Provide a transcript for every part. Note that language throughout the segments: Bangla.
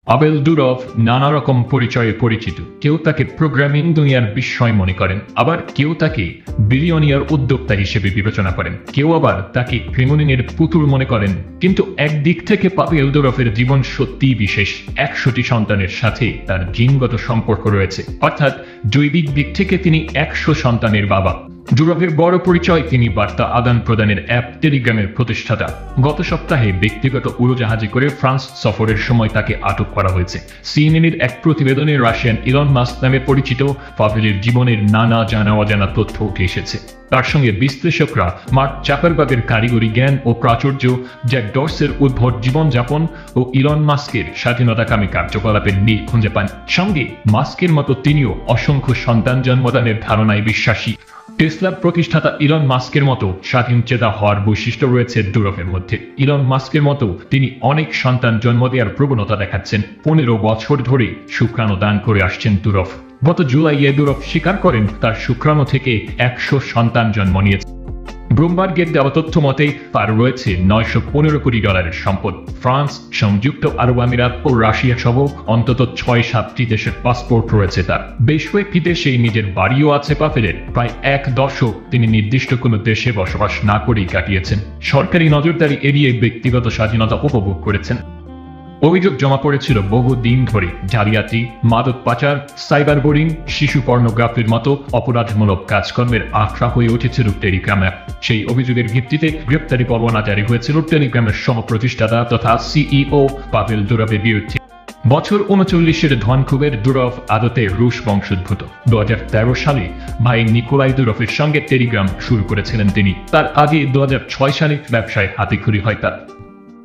পাভেল দুরভ নানা রকম পরিচয়ে পরিচিত। কেউ তাকে প্রোগ্রামিং দুনিয়ার বিস্ময় মনে করেন, আবার কেউ তাকে বিলিয়নিয়ার উদ্যোক্তা হিসেবে বিবেচনা করেন, কেউ আবার তাকে ক্রেমলিনের পুতুল মনে করেন। কিন্তু একদিক থেকে পাভেল দুরভের জীবন সত্যিই বিশেষ। 100টি সন্তানের সাথে তার জিনগত সম্পর্ক রয়েছে, অর্থাৎ জৈবিক দিক থেকে তিনি 100 সন্তানের বাবা। দুরভের বড় পরিচয়, তিনি বার্তা আদান প্রদানের অ্যাপ টেলিগ্রামের প্রতিষ্ঠাতা। গত সপ্তাহে ব্যক্তিগত উড়োজাহাজে করে ফ্রান্স সফরের সময় তাকে আটক করা হয়েছে। সিএনএনের এক প্রতিবেদনে রাশিয়ান ইলন মাস্ক নামে পরিচিত পাভেলের জীবনের নানা জানা অজানা তথ্য উঠে এসেছে। তার সঙ্গে বিশ্লেষকরা মার্ক জাকারবার্গের কারিগরি জ্ঞান ও প্রাচুর্য, জ্যাক ডর্সের উদ্ভট জীবনযাপন ও ইলন মাস্কের স্বাধীনতাকামী কার্যকলাপের মিল খুঁজে পান। সঙ্গে মাস্কের মতো তিনিও অসংখ্য সন্তান জন্মদানের ধারণায় বিশ্বাসী। টেসলার প্রতিষ্ঠাতা ইলন মাস্কের মতো স্বাধীন চেতা হওয়ার বৈশিষ্ট্য রয়েছে দুরভের মধ্যে। ইলন মাস্কের মতো তিনি অনেক সন্তান জন্ম দেওয়ার প্রবণতা দেখাচ্ছেন। 15 বছর ধরে শুক্রাণু দান করে আসছেন দুরভ। গত জুলাইয়ে দুরভ স্বীকার করেন তার শুক্রাণু থেকে 100 সন্তান জন্ম নিয়েছে। ব্লুমবার্গের দেওয়া তথ্য মতে তার রয়েছে $915 কোটি সম্পদ। ফ্রান্স, সংযুক্ত আরব আমিরাত ও রাশিয়া সহ অন্তত 6-7টি দেশের পাসপোর্ট রয়েছে তার। বেশ কয়েকটি দেশে নিজের বাড়িও আছে পাভেলের। প্রায় 1 দশক তিনি নির্দিষ্ট কোনো দেশে বসবাস না করেই কাটিয়েছেন। সরকারি নজরদারি এড়িয়ে ব্যক্তিগত স্বাধীনতা উপভোগ করেছেন। অভিযোগ জমা পড়েছিল বহুদিন ধরে। জালিয়াতি, মাদক পাচার, সাইবার বোরিং, শিশু পর্নোগ্রাফির মতো অপরাধমূলক কাজকর্মের আখড়া হয়ে উঠেছিল টেলিগ্রাম অ্যাপ। সেই অভিযোগের ভিত্তিতে গ্রেপ্তারি পরোয়ানা জারি হয়েছিল টেলিগ্রামের সহ-প্রতিষ্ঠাতা তথা সিইও পাভেল দুরভের বিরুদ্ধে। বছর 39-এর ধনকুবের দুরভ আদতে রুশ বংশোদ্ভূত। 2013 সালে ভাই নিকোলাই দুরভের সঙ্গে টেলিগ্রাম শুরু করেছিলেন তিনি। তার আগে 2006 সালে ব্যবসায় হাতেখড়ি হয় তার।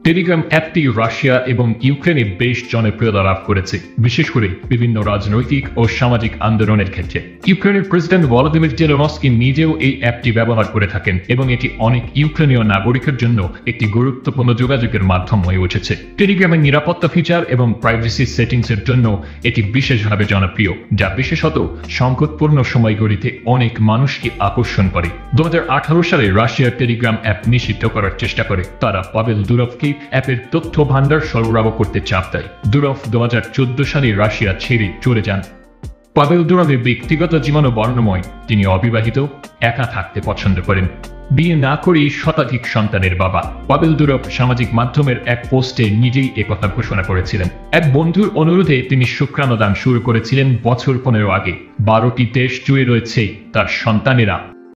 টেলিগ্রাম অ্যাপটি রাশিয়া এবং ইউক্রেনে বেশ জনপ্রিয়তা লাভ করেছে, বিশেষ করে বিভিন্ন রাজনৈতিক ও সামাজিক আন্দোলনের ক্ষেত্রে। ইউক্রেনের প্রেসিডেন্ট ভলোদিমির জেলেনস্কি নিজেও এই অ্যাপটি ব্যবহার করে থাকেন এবং এটি অনেক ইউক্রেনীয় নাগরিকের জন্য একটি গুরুত্বপূর্ণ যোগাযোগের মাধ্যম হয়ে উঠেছে। টেলিগ্রামের নিরাপত্তা ফিচার এবং প্রাইভেসি সেটিংসের জন্য এটি বিশেষভাবে জনপ্রিয়, যা বিশেষত সংকটপূর্ণ সময়গুলিতে অনেক মানুষকে আকর্ষণ করে। 2018 সালে রাশিয়ার টেলিগ্রাম অ্যাপ নিষিদ্ধ করার চেষ্টা করে। তারা পাভেল দুরভকে অ্যাপের তথ্য ভান্ডার সরবরাহ করতে চাপ দেয়। দুরভ 2014 সালে রাশিয়া ছেড়ে চলে যান। পাভেল দুরভের ব্যক্তিগত জীবনও বর্ণময়। তিনি অবিবাহিত, একা থাকতে পছন্দ করেন। বিয়ে না করেই শতাধিক সন্তানের বাবা। পাভেল দুরভ সামাজিক মাধ্যমের এক পোস্টে নিজেই একথা ঘোষণা করেছিলেন। এক বন্ধুর অনুরোধে তিনি শুক্রাণু দান শুরু করেছিলেন বছর 15 আগে। 12টি দেশ জুড়ে রয়েছে তার সন্তানেরা।